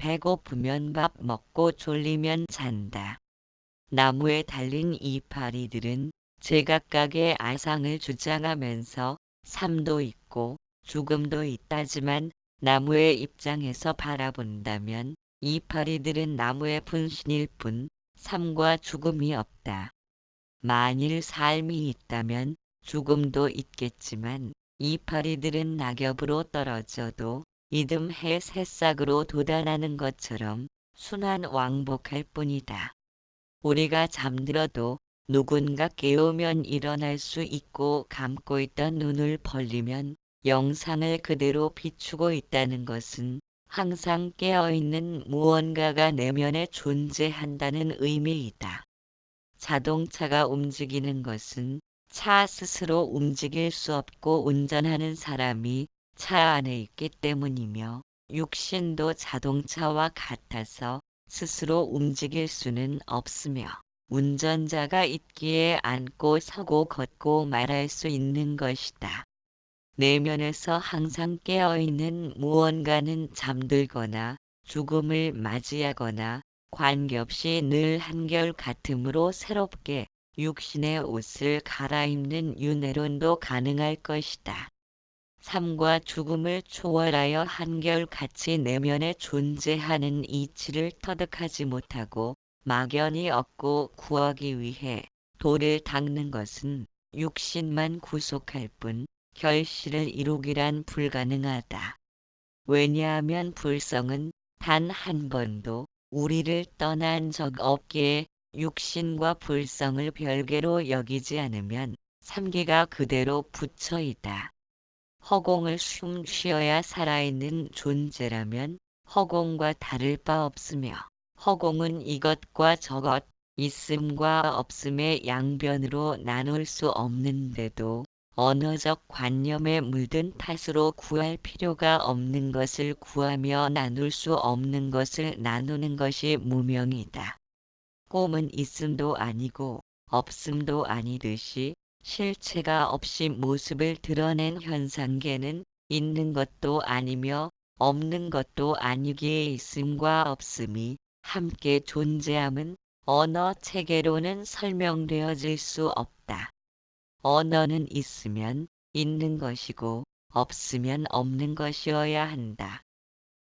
배고프면 밥 먹고 졸리면 잔다. 나무에 달린 이파리들은 제각각의 아상을 주장하면서 삶도 있고 죽음도 있다지만 나무의 입장에서 바라본다면 이파리들은 나무의 분신일 뿐 삶과 죽음이 없다. 만일 삶이 있다면 죽음도 있겠지만 이파리들은 낙엽으로 떨어져도 이듬해 새싹으로 돋아나는 것처럼 순환 왕복할 뿐이다. 우리가 잠들어도 누군가 깨우면 일어날 수 있고 감고 있던 눈을 벌리면 영상을 그대로 비추고 있다는 것은 항상 깨어있는 무언가가 내면에 존재한다는 의미이다. 자동차가 움직이는 것은 차 스스로 움직일 수 없고 운전하는 사람이 차 안에 있기 때문이며 육신도 자동차와 같아서 스스로 움직일 수는 없으며 운전자가 있기에 앉고 서고 걷고 말할 수 있는 것이다. 내면에서 항상 깨어있는 무언가는 잠들거나 죽음을 맞이하거나 관계없이 늘 한결같으므로 새롭게 육신의 옷을 갈아입는 윤회론도 가능할 것이다. 삶과 죽음을 초월하여 한결같이 내면에 존재하는 이치를 터득하지 못하고 막연히 얻고 구하기 위해 돌을 닦는 것은 육신만 구속할 뿐 결실을 이루기란 불가능하다. 왜냐하면 불성은 단 한 번도 우리를 떠난 적 없기에 육신과 불성을 별개로 여기지 않으면 삼계가 그대로 붙어있다. 허공을 숨 쉬어야 살아있는 존재라면 허공과 다를 바 없으며 허공은 이것과 저것, 있음과 없음의 양변으로 나눌 수 없는데도 언어적 관념에 물든 탓으로 구할 필요가 없는 것을 구하며 나눌 수 없는 것을 나누는 것이 무명이다. 꿈은 있음도 아니고 없음도 아니듯이 실체가 없이 모습을 드러낸 현상계는 있는 것도 아니며 없는 것도 아니기에 있음과 없음이 함께 존재함은 언어 체계로는 설명되어질 수 없다. 언어는 있으면 있는 것이고 없으면 없는 것이어야 한다.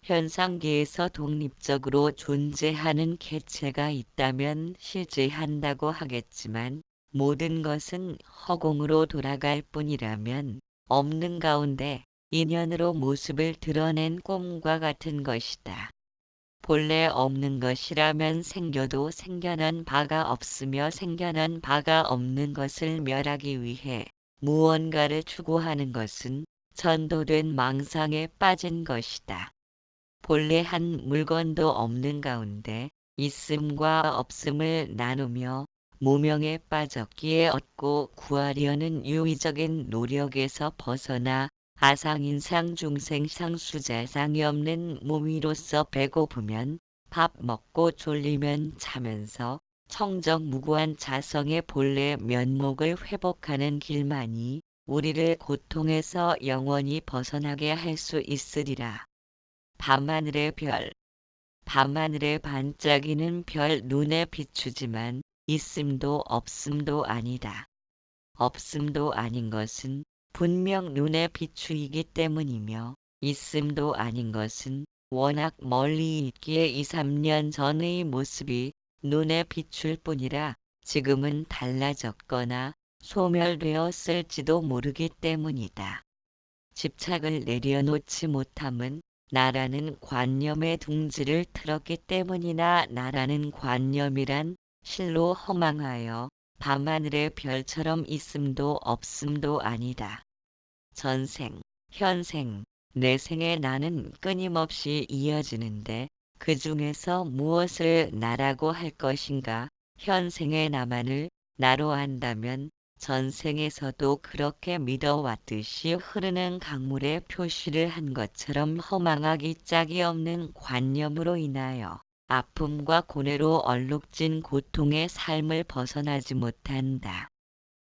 현상계에서 독립적으로 존재하는 객체가 있다면 실제한다고 하겠지만 모든 것은 허공으로 돌아갈 뿐이라면 없는 가운데 인연으로 모습을 드러낸 꿈과 같은 것이다. 본래 없는 것이라면 생겨도 생겨난 바가 없으며 생겨난 바가 없는 것을 멸하기 위해 무언가를 추구하는 것은 전도된 망상에 빠진 것이다. 본래 한 물건도 없는 가운데 있음과 없음을 나누며 무명에 빠졌기에 얻고 구하려는 유의적인 노력에서 벗어나 아상인상 중생상 수자상이 없는 몸위로서 배고프면 밥 먹고 졸리면 자면서 청정무구한 자성의 본래 면목을 회복하는 길만이 우리를 고통에서 영원히 벗어나게 할 수 있으리라. 밤하늘의 별. 밤하늘에 반짝이는 별 눈에 비추지만 있음도 없음도 아니다. 없음도 아닌 것은 분명 눈에 비추이기 때문이며 있음도 아닌 것은 워낙 멀리 있기에 2, 3년 전의 모습이 눈에 비출 뿐이라 지금은 달라졌거나 소멸되었을지도 모르기 때문이다. 집착을 내려놓지 못함은 나라는 관념의 둥지를 틀었기 때문이나 나라는 관념이란 실로 허망하여 밤하늘의 별처럼 있음도 없음도 아니다. 전생, 현생, 내생의 나는 끊임없이 이어지는데 그 중에서 무엇을 나라고 할 것인가? 현생의 나만을 나로 한다면 전생에서도 그렇게 믿어왔듯이 흐르는 강물에 표시를 한 것처럼 허망하기 짝이 없는 관념으로 인하여 아픔과 고뇌로 얼룩진 고통의 삶을 벗어나지 못한다.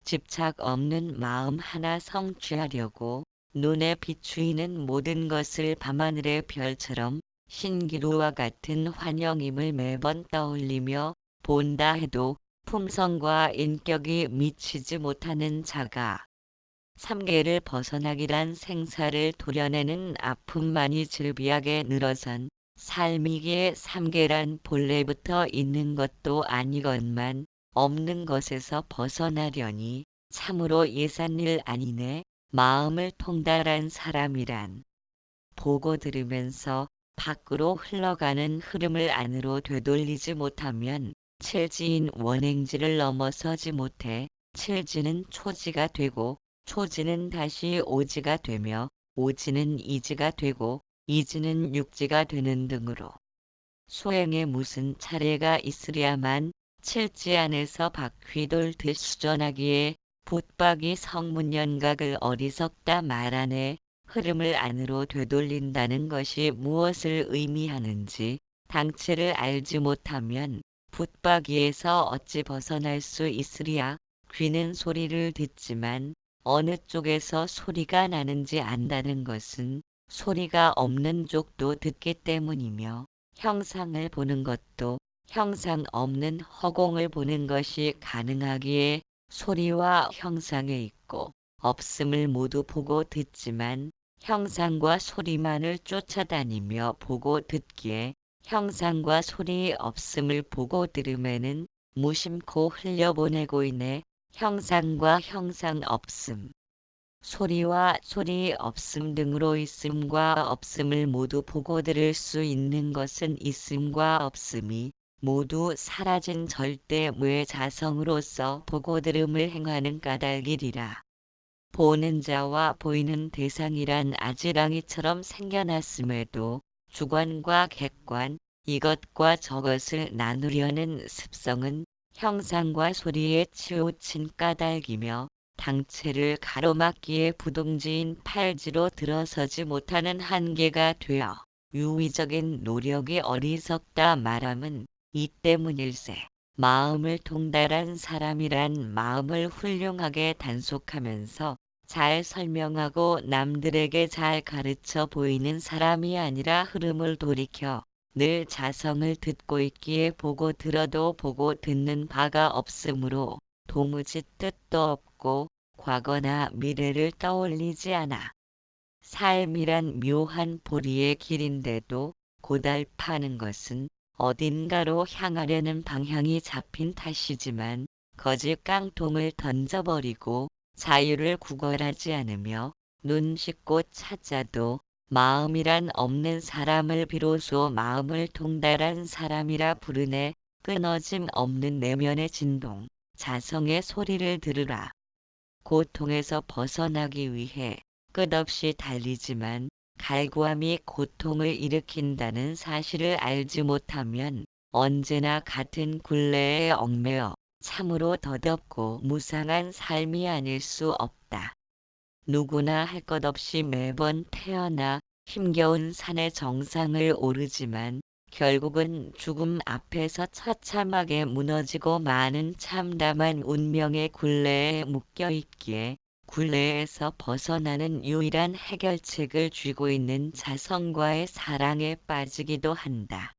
집착 없는 마음 하나 성취하려고 눈에 비추이는 모든 것을 밤하늘의 별처럼 신기루와 같은 환영임을 매번 떠올리며 본다 해도 품성과 인격이 미치지 못하는 자가 삼계를 벗어나기란 생사를 도려내는 아픔만이 즐비하게 늘어선 삶이기에 삼계란 본래부터 있는 것도 아니건만 없는 것에서 벗어나려니 참으로 예산일 아니네. 마음을 통달한 사람이란 보고 들으면서 밖으로 흘러가는 흐름을 안으로 되돌리지 못하면 칠지인 원행지를 넘어서지 못해 칠지는 초지가 되고 초지는 다시 오지가 되며 오지는 이지가 되고 이지는 육지가 되는 등으로 수행에 무슨 차례가 있으랴만 칠지 안에서 바퀴 돌듯 수전하기에 붙박이 성문연각을 어리석다 말하네. 흐름을 안으로 되돌린다는 것이 무엇을 의미하는지 당체를 알지 못하면 붙박이에서 어찌 벗어날 수 있으랴. 귀는 소리를 듣지만 어느 쪽에서 소리가 나는지 안다는 것은 소리가 없는 쪽도 듣기 때문이며 형상을 보는 것도 형상 없는 허공을 보는 것이 가능하기에 소리와 형상에 있고 없음을 모두 보고 듣지만 형상과 소리만을 쫓아다니며 보고 듣기에 형상과 소리 없음을 보고 들음에는 무심코 흘려보내고 있네. 형상과 형상 없음, 소리와 소리 없음 등으로 있음과 없음을 모두 보고 들을 수 있는 것은 있음과 없음이 모두 사라진 절대무의 자성으로서 보고 들음을 행하는 까닭이리라. 보는 자와 보이는 대상이란 아지랑이처럼 생겨났음에도 주관과 객관, 이것과 저것을 나누려는 습성은 형상과 소리에 치우친 까닭이며 당체를 가로막기에 부동지인 팔지로 들어서지 못하는 한계가 되어 유의적인 노력이 어리석다 말함은 이 때문일세. 마음을 통달한 사람이란 마음을 훌륭하게 단속하면서 잘 설명하고 남들에게 잘 가르쳐 보이는 사람이 아니라 흐름을 돌이켜 늘 자성을 듣고 있기에 보고 들어도 보고 듣는 바가 없으므로 도무지 뜻도 없고 과거나 미래를 떠올리지 않아. 삶이란 묘한 보리의 길인데도 고달파는 것은 어딘가로 향하려는 방향이 잡힌 탓이지만 거짓 깡통을 던져버리고 자유를 구걸하지 않으며 눈 씻고 찾아도 마음이란 없는 사람을 비로소 마음을 통달한 사람이라 부르네. 끊어짐 없는 내면의 진동, 자성의 소리를 들으라. 고통에서 벗어나기 위해 끝없이 달리지만 갈구함이 고통을 일으킨다는 사실을 알지 못하면 언제나 같은 굴레에 얽매여 참으로 더덥고 무상한 삶이 아닐 수 없다. 누구나 할 것 없이 매번 태어나 힘겨운 산의 정상을 오르지만 결국은 죽음 앞에서 처참하게 무너지고 마는 참담한 운명의 굴레에 묶여 있기에 굴레에서 벗어나는 유일한 해결책을 쥐고 있는 자성과의 사랑에 빠지기도 한다.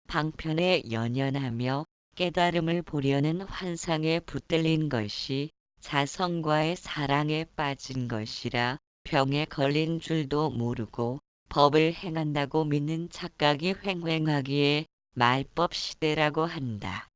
방편에 연연하며 깨달음을 보려는 환상에 붙들린 것이 자성과의 사랑에 빠진 것이라 병에 걸린 줄도 모르고 법을 행한다고 믿는 착각이 횡행하기에 말법 시대라고 한다.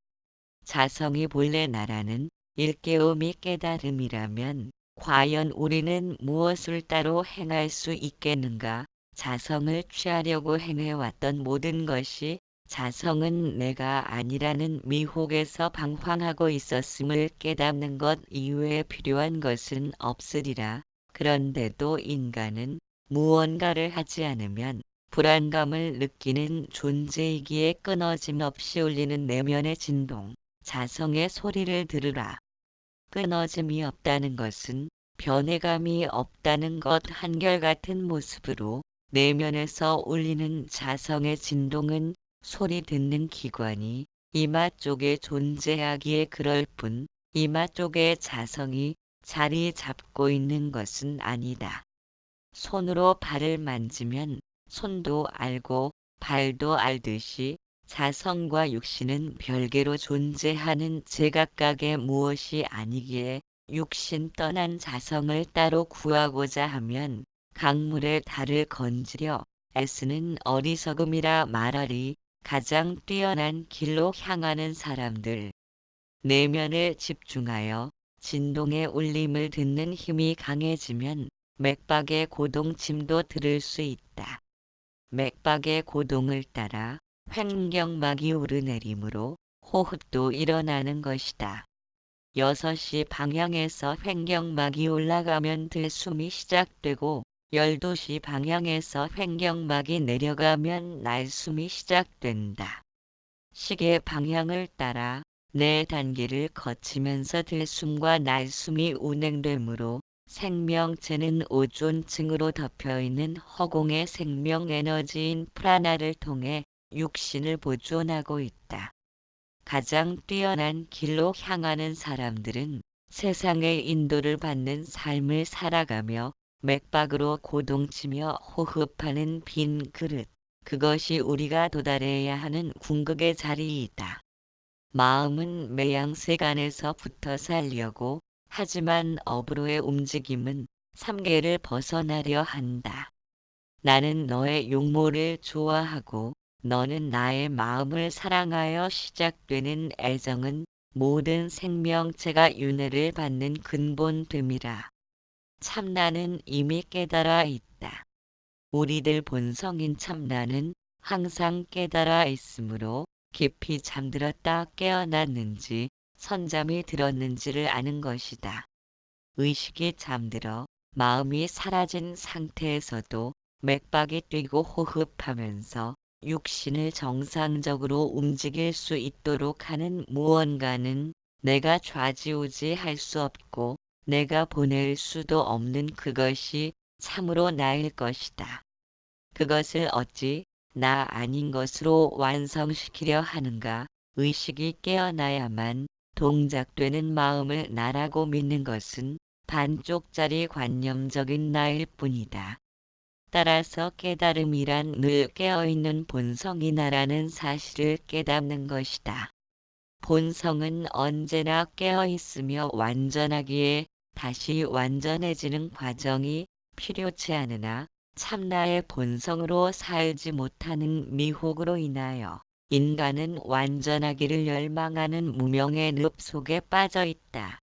자성이 본래 나라는 일깨움이 깨달음이라면 과연 우리는 무엇을 따로 행할 수 있겠는가? 자성을 취하려고 행해왔던 모든 것이 자성은 내가 아니라는 미혹에서 방황하고 있었음을 깨닫는 것 이외에 필요한 것은 없으리라. 그런데도 인간은 무언가를 하지 않으면 불안감을 느끼는 존재이기에 끊어짐 없이 울리는 내면의 진동, 자성의 소리를 들으라. 끊어짐이 없다는 것은 변해감이 없다는 것. 한결같은 모습으로 내면에서 울리는 자성의 진동은 소리 듣는 기관이 이마 쪽에 존재하기에 그럴 뿐 이마 쪽에 자성이 자리 잡고 있는 것은 아니다. 손으로 발을 만지면 손도 알고 발도 알듯이 자성과 육신은 별개로 존재하는 제각각의 무엇이 아니기에 육신 떠난 자성을 따로 구하고자 하면 강물의 달을 건지려 애쓰는 어리석음이라 말하리. 가장 뛰어난 길로 향하는 사람들. 내면에 집중하여 진동의 울림을 듣는 힘이 강해지면 맥박의 고동침도 들을 수 있다. 맥박의 고동을 따라 횡격막이 오르내림으로 호흡도 일어나는 것이다. 6시 방향에서 횡격막이 올라가면 들숨이 시작되고 12시 방향에서 횡격막이 내려가면 날숨이 시작된다. 시계 방향을 따라 네 단계를 거치면서 들숨과 날숨이 운행되므로 생명체는 오존층으로 덮여있는 허공의 생명에너지인 프라나를 통해 육신을 보존하고 있다. 가장 뛰어난 길로 향하는 사람들은 세상의 인도를 받는 삶을 살아가며 맥박으로 고동치며 호흡하는 빈 그릇, 그것이 우리가 도달해야 하는 궁극의 자리이다. 마음은 매양세간에서 붙어 살려고 하지만 업으로의 움직임은 삼계를 벗어나려 한다. 나는 너의 용모를 좋아하고 너는 나의 마음을 사랑하여 시작되는 애정은 모든 생명체가 윤회를 받는 근본됨이라. 참나는 이미 깨달아 있다. 우리들 본성인 참나는 항상 깨달아 있으므로 깊이 잠들었다 깨어났는지 선잠이 들었는지를 아는 것이다. 의식이 잠들어 마음이 사라진 상태에서도 맥박이 뛰고 호흡하면서 육신을 정상적으로 움직일 수 있도록 하는 무언가는 내가 좌지우지할 수 없고 내가 보낼 수도 없는 그것이 참으로 나일 것이다. 그것을 어찌 나 아닌 것으로 완성시키려 하는가? 의식이 깨어나야만 동작되는 마음을 나라고 믿는 것은 반쪽짜리 관념적인 나일 뿐이다. 따라서 깨달음이란 늘 깨어있는 본성이 나라는 사실을 깨닫는 것이다. 본성은 언제나 깨어있으며 완전하기에 다시 완전해지는 과정이 필요치 않으나 참나의 본성으로 살지 못하는 미혹으로 인하여 인간은 완전하기를 열망하는 무명의 늪 속에 빠져 있다.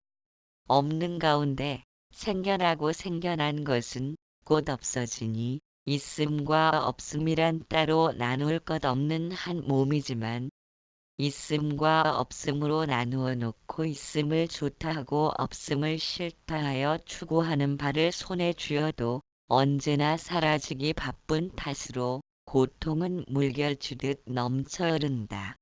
없는 가운데 생겨나고 생겨난 것은 곧 없어지니 있음과 없음이란 따로 나눌 것 없는 한 몸이지만 있음과 없음으로 나누어 놓고 있음을 좋다 하고 없음을 싫다 하여 추구하는 바를 손에 쥐어도 언제나 사라지기 바쁜 탓으로 고통은 물결치듯 넘쳐 흐른다.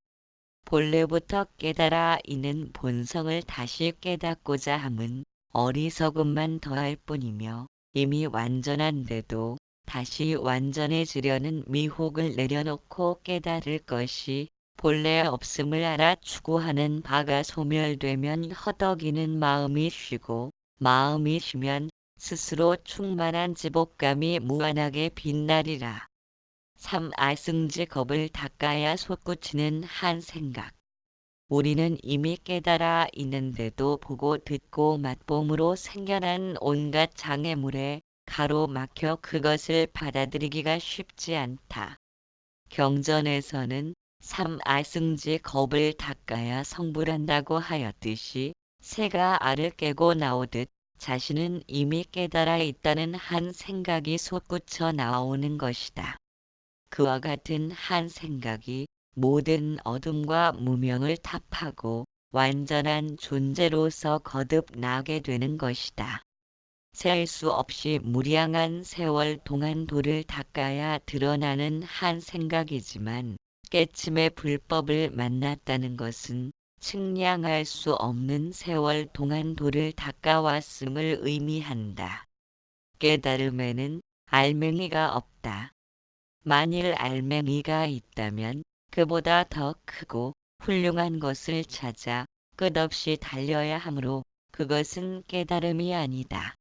본래부터 깨달아 있는 본성을 다시 깨닫고자 함은 어리석음만 더할 뿐이며 이미 완전한데도 다시 완전해지려는 미혹을 내려놓고 깨달을 것이 본래 없음을 알아 추구하는 바가 소멸되면 허덕이는 마음이 쉬고 마음이 쉬면 스스로 충만한 지복감이 무한하게 빛나리라. 3. 아승지 겁을 닦아야 솟구치는 한 생각. 우리는 이미 깨달아 있는데도 보고 듣고 맛봄으로 생겨난 온갖 장애물에 가로막혀 그것을 받아들이기가 쉽지 않다. 경전에서는 3. 아승지 겁을 닦아야 성불한다고 하였듯이 새가 알을 깨고 나오듯 자신은 이미 깨달아 있다는 한 생각이 솟구쳐 나오는 것이다. 그와 같은 한 생각이 모든 어둠과 무명을 타파하고 완전한 존재로서 거듭나게 되는 것이다. 셀 수 없이 무량한 세월 동안 돌을 닦아야 드러나는 한 생각이지만 깨침의 불법을 만났다는 것은 측량할 수 없는 세월 동안 돌을 닦아왔음을 의미한다. 깨달음에는 알맹이가 없다. 만일 알맹이가 있다면 그보다 더 크고 훌륭한 것을 찾아 끝없이 달려야 하므로 그것은 깨달음이 아니다.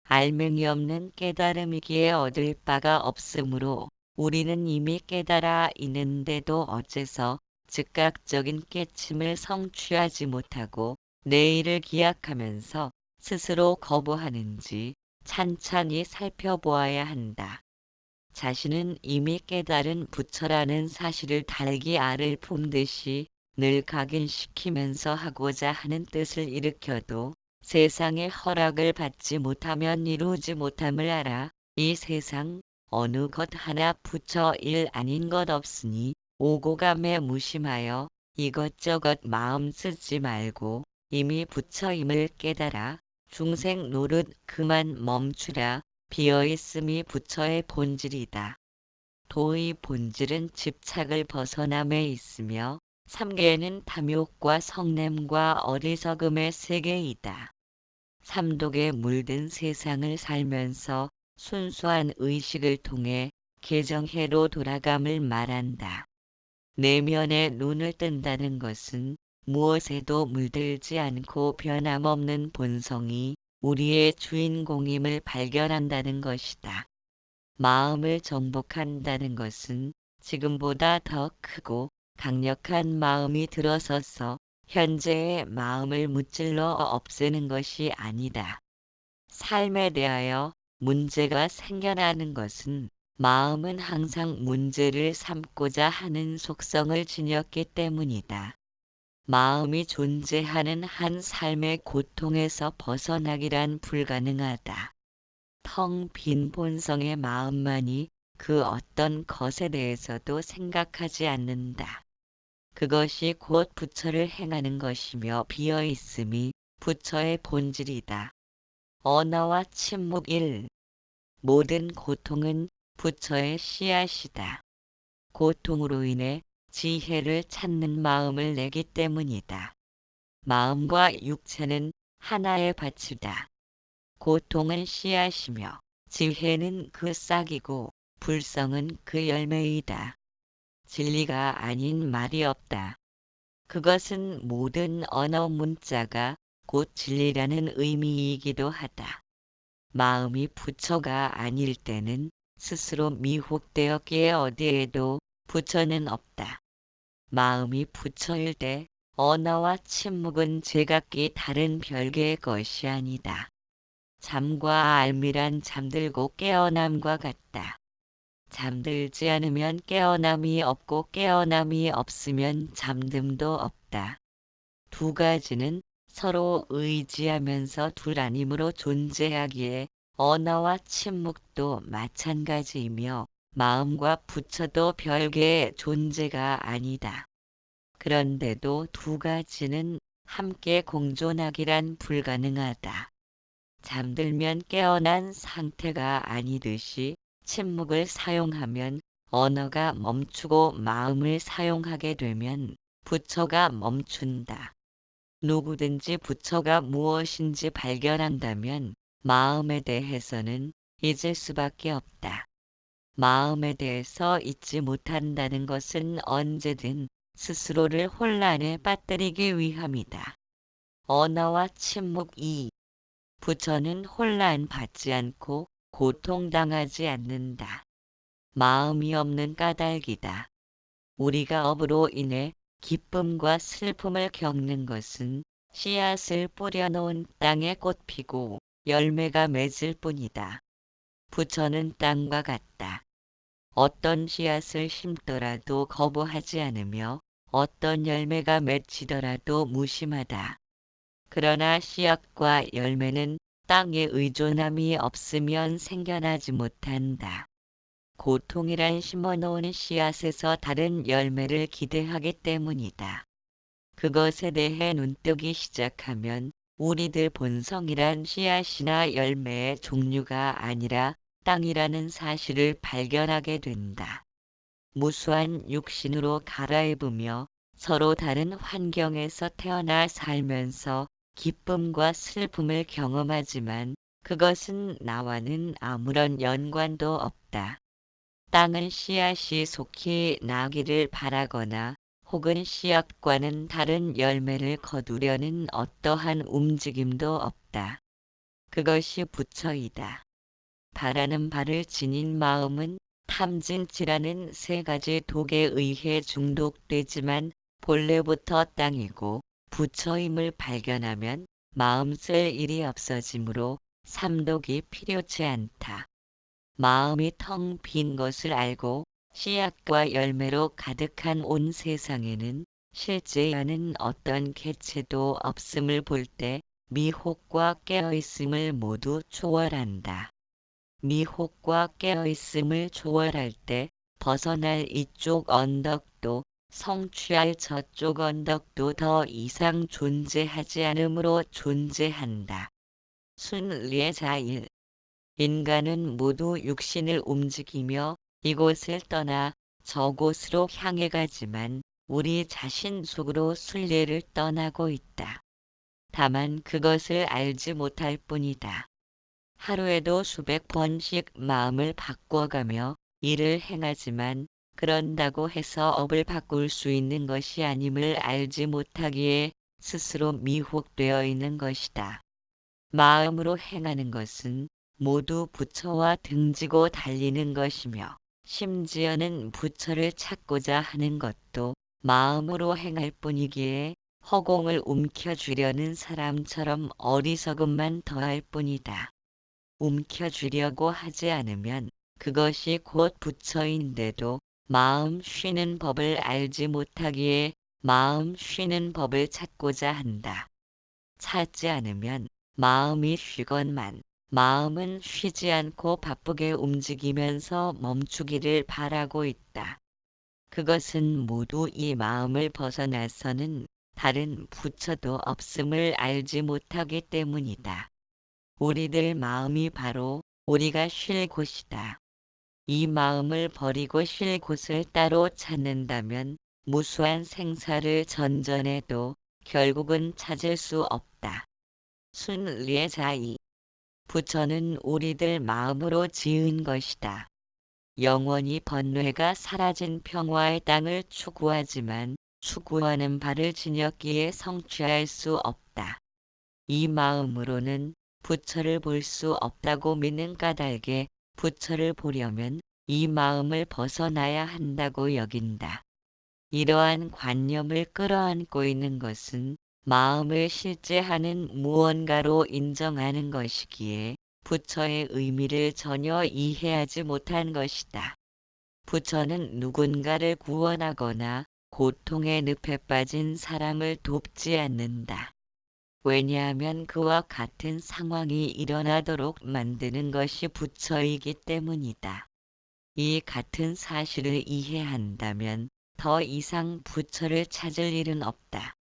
알맹이 없는 깨달음이기에 얻을 바가 없으므로 우리는 이미 깨달아 있는데도 어째서 즉각적인 깨침을 성취하지 못하고 내일을 기약하면서 스스로 거부하는지 찬찬히 살펴보아야 한다. 자신은 이미 깨달은 부처라는 사실을 달기 알을 품듯이 늘 각인시키면서 하고자 하는 뜻을 일으켜도 세상의 허락을 받지 못하면 이루지 못함을 알아. 이 세상 어느 것 하나 부처 일 아닌 것 없으니 오고감에 무심하여 이것저것 마음 쓰지 말고 이미 부처임을 깨달아 중생 노릇 그만 멈추라. 비어있음이 부처의 본질이다. 도의 본질은 집착을 벗어남에 있으며 삼계는 탐욕과 성냄과 어리석음의 세계이다. 삼독에 물든 세상을 살면서 순수한 의식을 통해 개정해로 돌아감을 말한다. 내면에 눈을 뜬다는 것은 무엇에도 물들지 않고 변함없는 본성이 우리의 주인공임을 발견한다는 것이다. 마음을 정복한다는 것은 지금보다 더 크고 강력한 마음이 들어서서 현재의 마음을 무찔러 없애는 것이 아니다. 삶에 대하여 문제가 생겨나는 것은 마음은 항상 문제를 삼고자 하는 속성을 지녔기 때문이다. 마음이 존재하는 한 삶의 고통에서 벗어나기란 불가능하다. 텅 빈 본성의 마음만이 그 어떤 것에 대해서도 생각하지 않는다. 그것이 곧 부처를 행하는 것이며 비어있음이 부처의 본질이다. 언어와 침묵 1. 모든 고통은 부처의 씨앗이다. 고통으로 인해 지혜를 찾는 마음을 내기 때문이다. 마음과 육체는 하나의 밭이다. 고통은 씨앗이며 지혜는 그 싹이고 불성은 그 열매이다. 진리가 아닌 말이 없다. 그것은 모든 언어 문자가 곧 진리라는 의미이기도 하다. 마음이 부처가 아닐 때는 스스로 미혹되었기에 어디에도 부처는 없다. 마음이 부처일 때 언어와 침묵은 제각기 다른 별개의 것이 아니다. 잠과 알미란 잠들고 깨어남과 같다. 잠들지 않으면 깨어남이 없고 깨어남이 없으면 잠듦도 없다. 두 가지는 서로 의지하면서 둘 아님으로 존재하기에 언어와 침묵도 마찬가지이며 마음과 부처도 별개의 존재가 아니다. 그런데도 두 가지는 함께 공존하기란 불가능하다. 잠들면 깨어난 상태가 아니듯이 침묵을 사용하면 언어가 멈추고 마음을 사용하게 되면 부처가 멈춘다. 누구든지 부처가 무엇인지 발견한다면 마음에 대해서는 잊을 수밖에 없다. 마음에 대해서 잊지 못한다는 것은 언제든 스스로를 혼란에 빠뜨리기 위함이다. 언어와 침묵 2. 부처는 혼란받지 않고 고통당하지 않는다. 마음이 없는 까닭이다. 우리가 업으로 인해 기쁨과 슬픔을 겪는 것은 씨앗을 뿌려놓은 땅에 꽃 피고 열매가 맺을 뿐이다. 부처는 땅과 같다. 어떤 씨앗을 심더라도 거부하지 않으며 어떤 열매가 맺히더라도 무심하다. 그러나 씨앗과 열매는 땅에 의존함이 없으면 생겨나지 못한다. 고통이란 심어놓은 씨앗에서 다른 열매를 기대하기 때문이다. 그것에 대해 눈뜨기 시작하면 우리들 본성이란 씨앗이나 열매의 종류가 아니라 땅이라는 사실을 발견하게 된다. 무수한 육신으로 갈아입으며 서로 다른 환경에서 태어나 살면서 기쁨과 슬픔을 경험하지만 그것은 나와는 아무런 연관도 없다. 땅은 씨앗이 속히 나기를 바라거나 혹은 씨앗과는 다른 열매를 거두려는 어떠한 움직임도 없다. 그것이 부처이다. 바라는 바를 지닌 마음은 탐진치라는 세 가지 독에 의해 중독되지만 본래부터 땅이고 부처임을 발견하면 마음 쓸 일이 없어지므로 삼독이 필요치 않다. 마음이 텅 빈 것을 알고 씨앗과 열매로 가득한 온 세상에는 실제하는 어떤 개체도 없음을 볼 때 미혹과 깨어있음을 모두 초월한다. 미혹과 깨어있음을 초월할 때 벗어날 이쪽 언덕도 성취할 저쪽 언덕도 더 이상 존재하지 않으므로 존재한다. 순리의 자일. 인간은 모두 육신을 움직이며 이곳을 떠나 저곳으로 향해 가지만 우리 자신 속으로 순례를 떠나고 있다. 다만 그것을 알지 못할 뿐이다. 하루에도 수백 번씩 마음을 바꿔가며 일을 행하지만 그런다고 해서 업을 바꿀 수 있는 것이 아님을 알지 못하기에 스스로 미혹되어 있는 것이다. 마음으로 행하는 것은 모두 부처와 등지고 달리는 것이며 심지어는 부처를 찾고자 하는 것도 마음으로 행할 뿐이기에 허공을 움켜쥐려는 사람처럼 어리석음만 더할 뿐이다. 움켜쥐려고 하지 않으면 그것이 곧 부처인데도 마음 쉬는 법을 알지 못하기에 마음 쉬는 법을 찾고자 한다. 찾지 않으면 마음이 쉬건만 마음은 쉬지 않고 바쁘게 움직이면서 멈추기를 바라고 있다. 그것은 모두 이 마음을 벗어나서는 다른 부처도 없음을 알지 못하기 때문이다. 우리들 마음이 바로 우리가 쉴 곳이다. 이 마음을 버리고 쉴 곳을 따로 찾는다면 무수한 생사를 전전해도 결국은 찾을 수 없다. 순리의 자이. 부처는 우리들 마음으로 지은 것이다. 영원히 번뇌가 사라진 평화의 땅을 추구하지만 추구하는 바를 지녔기에 성취할 수 없다. 이 마음으로는 부처를 볼 수 없다고 믿는 까닭에 부처를 보려면 이 마음을 벗어나야 한다고 여긴다. 이러한 관념을 끌어안고 있는 것은 마음을 실제하는 무언가로 인정하는 것이기에 부처의 의미를 전혀 이해하지 못한 것이다. 부처는 누군가를 구원하거나 고통의 늪에 빠진 사람을 돕지 않는다. 왜냐하면 그와 같은 상황이 일어나도록 만드는 것이 부처이기 때문이다. 이 같은 사실을 이해한다면 더 이상 부처를 찾을 일은 없다.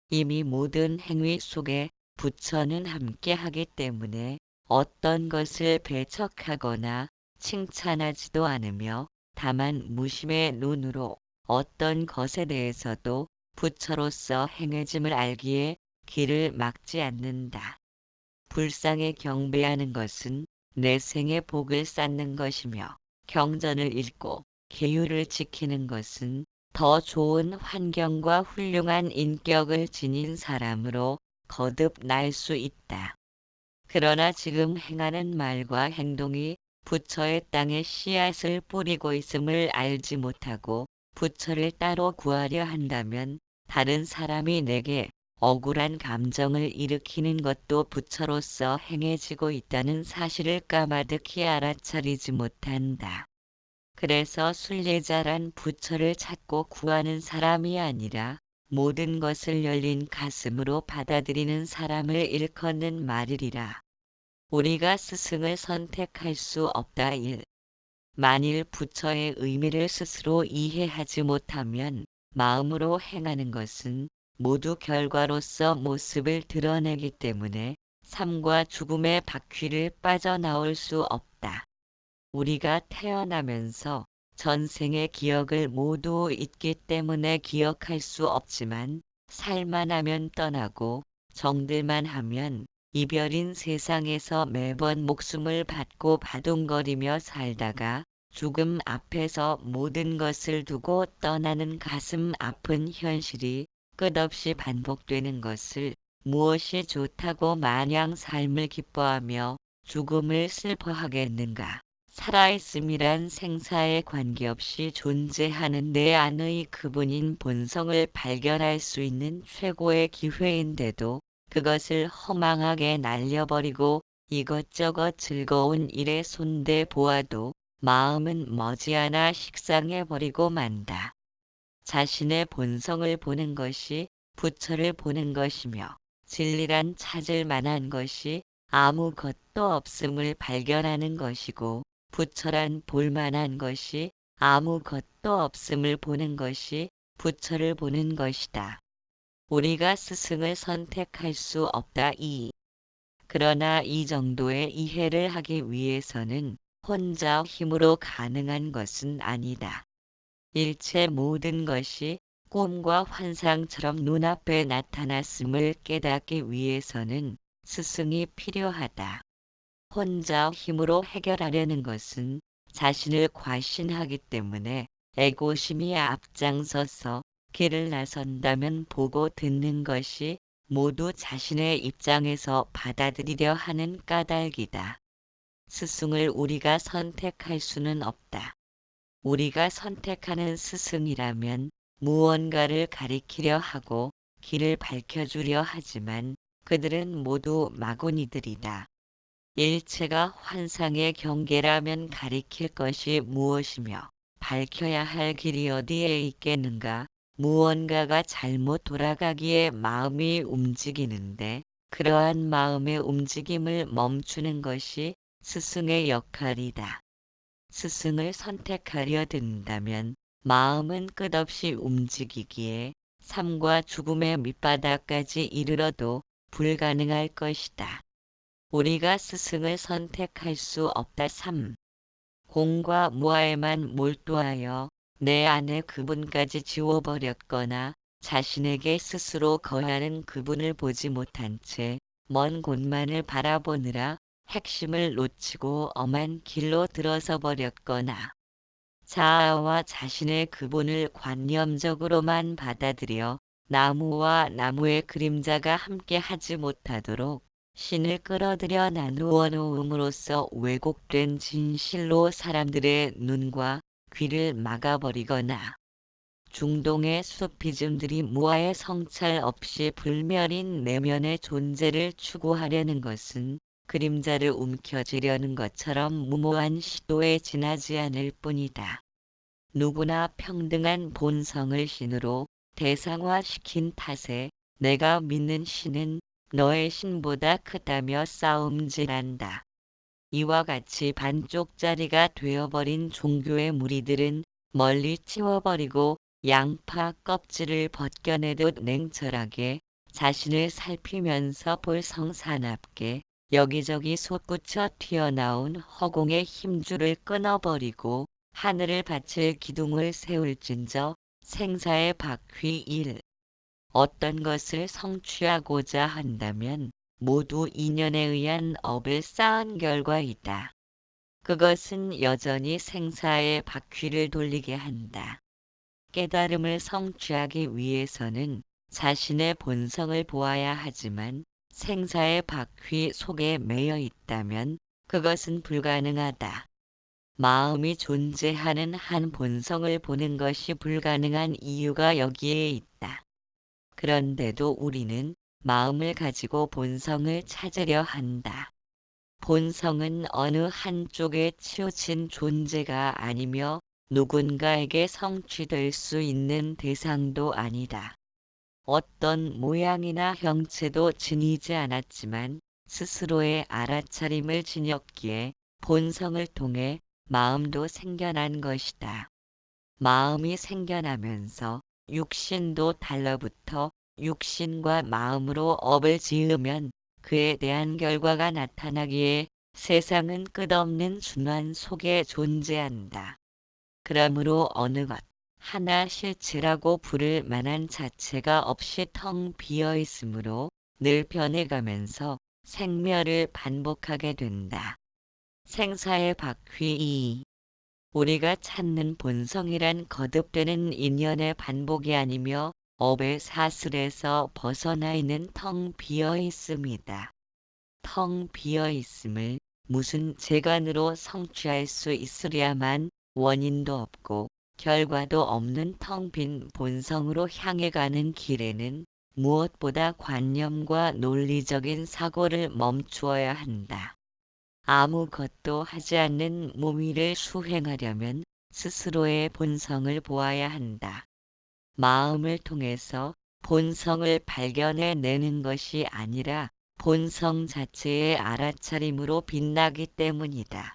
이미 모든 행위 속에 부처는 함께하기 때문에 어떤 것을 배척하거나 칭찬하지도 않으며 다만 무심의 눈으로 어떤 것에 대해서도 부처로서 행해짐을 알기에 길을 막지 않는다. 불상에 경배하는 것은 내 생의 복을 쌓는 것이며 경전을 읽고 계율을 지키는 것은 더 좋은 환경과 훌륭한 인격을 지닌 사람으로 거듭날 수 있다. 그러나 지금 행하는 말과 행동이 부처의 땅에 씨앗을 뿌리고 있음을 알지 못하고 부처를 따로 구하려 한다면 다른 사람이 내게 억울한 감정을 일으키는 것도 부처로서 행해지고 있다는 사실을 까마득히 알아차리지 못한다. 그래서 순례자란 부처를 찾고 구하는 사람이 아니라 모든 것을 열린 가슴으로 받아들이는 사람을 일컫는 말이리라. 우리가 스승을 선택할 수 없다. 1. 만일 부처의 의미를 스스로 이해하지 못하면 마음으로 행하는 것은 모두 결과로서 모습을 드러내기 때문에 삶과 죽음의 바퀴를 빠져나올 수 없다. 우리가 태어나면서 전생의 기억을 모두 잊기 때문에 기억할 수 없지만 살만 하면 떠나고 정들만 하면 이별인 세상에서 매번 목숨을 받고 바둥거리며 살다가 죽음 앞에서 모든 것을 두고 떠나는 가슴 아픈 현실이 끝없이 반복되는 것을 무엇이 좋다고 마냥 삶을 기뻐하며 죽음을 슬퍼하겠는가. 살아있음이란 생사에 관계없이 존재하는 내 안의 그분인 본성을 발견할 수 있는 최고의 기회인데도 그것을 허망하게 날려버리고 이것저것 즐거운 일에 손대 보아도 마음은 머지않아 식상해버리고 만다. 자신의 본성을 보는 것이 부처를 보는 것이며 진리란 찾을 만한 것이 아무것도 없음을 발견하는 것이고 부처란 볼 만한 것이 아무것도 없음을 보는 것이 부처를 보는 것이다. 우리가 스승을 선택할 수 없다. 그러나 이 정도의 이해를 하기 위해서는 혼자 힘으로 가능한 것은 아니다. 일체 모든 것이 꿈과 환상처럼 눈앞에 나타났음을 깨닫기 위해서는 스승이 필요하다. 혼자 힘으로 해결하려는 것은 자신을 과신하기 때문에 애고심이 앞장서서 길을 나선다면 보고 듣는 것이 모두 자신의 입장에서 받아들이려 하는 까닭이다. 스승을 우리가 선택할 수는 없다. 우리가 선택하는 스승이라면 무언가를 가리키려 하고 길을 밝혀주려 하지만 그들은 모두 마구니들이다. 일체가 환상의 경계라면 가리킬 것이 무엇이며 밝혀야 할 길이 어디에 있겠는가. 무언가가 잘못 돌아가기에 마음이 움직이는데 그러한 마음의 움직임을 멈추는 것이 스승의 역할이다. 스승을 선택하려 든다면 마음은 끝없이 움직이기에 삶과 죽음의 밑바닥까지 이르러도 불가능할 것이다. 우리가 스승을 선택할 수 없다. 3. 공과 무아에만 몰두하여 내 안에 그분까지 지워버렸거나 자신에게 스스로 거하는 그분을 보지 못한 채 먼 곳만을 바라보느라 핵심을 놓치고 엄한 길로 들어서 버렸거나 자아와 자신의 그분을 관념적으로만 받아들여 나무와 나무의 그림자가 함께 하지 못하도록 신을 끌어들여 나누어 놓음으로써 왜곡된 진실로 사람들의 눈과 귀를 막아버리거나 중동의 수피즘들이 무아의 성찰 없이 불멸인 내면의 존재를 추구하려는 것은 그림자를 움켜쥐려는 것처럼 무모한 시도에 지나지 않을 뿐이다. 누구나 평등한 본성을 신으로 대상화시킨 탓에 내가 믿는 신은 너의 신보다 크다며 싸움질한다. 이와 같이 반쪽짜리가 되어버린 종교의 무리들은 멀리 치워버리고 양파 껍질을 벗겨내듯 냉철하게 자신을 살피면서 볼성사납게 여기저기 솟구쳐 튀어나온 허공의 힘줄을 끊어버리고 하늘을 바칠 기둥을 세울진저 생사의 바퀴 1. 어떤 것을 성취하고자 한다면 모두 인연에 의한 업을 쌓은 결과이다. 그것은 여전히 생사의 바퀴를 돌리게 한다. 깨달음을 성취하기 위해서는 자신의 본성을 보아야 하지만 생사의 바퀴 속에 매여 있다면 그것은 불가능하다. 마음이 존재하는 한 본성을 보는 것이 불가능한 이유가 여기에 있다. 그런데도 우리는 마음을 가지고 본성을 찾으려 한다. 본성은 어느 한쪽에 치우친 존재가 아니며 누군가에게 성취될 수 있는 대상도 아니다. 어떤 모양이나 형체도 지니지 않았지만 스스로의 알아차림을 지녔기에 본성을 통해 마음도 생겨난 것이다. 마음이 생겨나면서 육신도 달라붙어 육신과 마음으로 업을 지으면 그에 대한 결과가 나타나기에 세상은 끝없는 순환 속에 존재한다. 그러므로 어느 것 하나 실체라고 부를 만한 자체가 없이 텅 비어 있으므로 늘 변해가면서 생멸을 반복하게 된다. 생사의 바퀴 2. 우리가 찾는 본성이란 거듭되는 인연의 반복이 아니며 업의 사슬에서 벗어나 있는 텅 비어 있음이다. 텅 비어 있음을 무슨 재간으로 성취할 수 있으랴만 원인도 없고 결과도 없는 텅 빈 본성으로 향해 가는 길에는 무엇보다 관념과 논리적인 사고를 멈추어야 한다. 아무것도 하지 않는 무미를 수행하려면 스스로의 본성을 보아야 한다. 마음을 통해서 본성을 발견해내는 것이 아니라 본성 자체의 알아차림으로 빛나기 때문이다.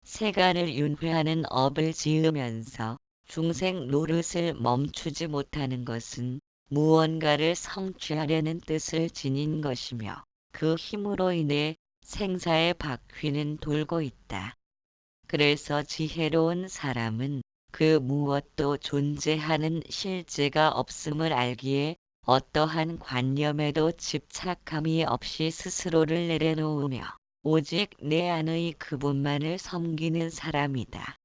세간을 윤회하는 업을 지으면서 중생 노릇을 멈추지 못하는 것은 무언가를 성취하려는 뜻을 지닌 것이며 그 힘으로 인해 생사의 바퀴는 돌고 있다. 그래서 지혜로운 사람은 그 무엇도 존재하는 실제가 없음을 알기에 어떠한 관념에도 집착함이 없이 스스로를 내려놓으며 오직 내 안의 그분만을 섬기는 사람이다.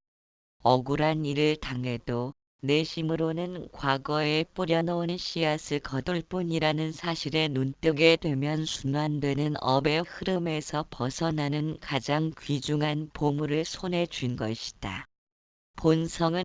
억울한 일을 당해도 내심으로는 과거에 뿌려놓은 씨앗을 거둘 뿐이라는 사실에 눈뜨게 되면 순환되는 업의 흐름에서 벗어나는 가장 귀중한 보물을 손에 쥔 것이다. 본성은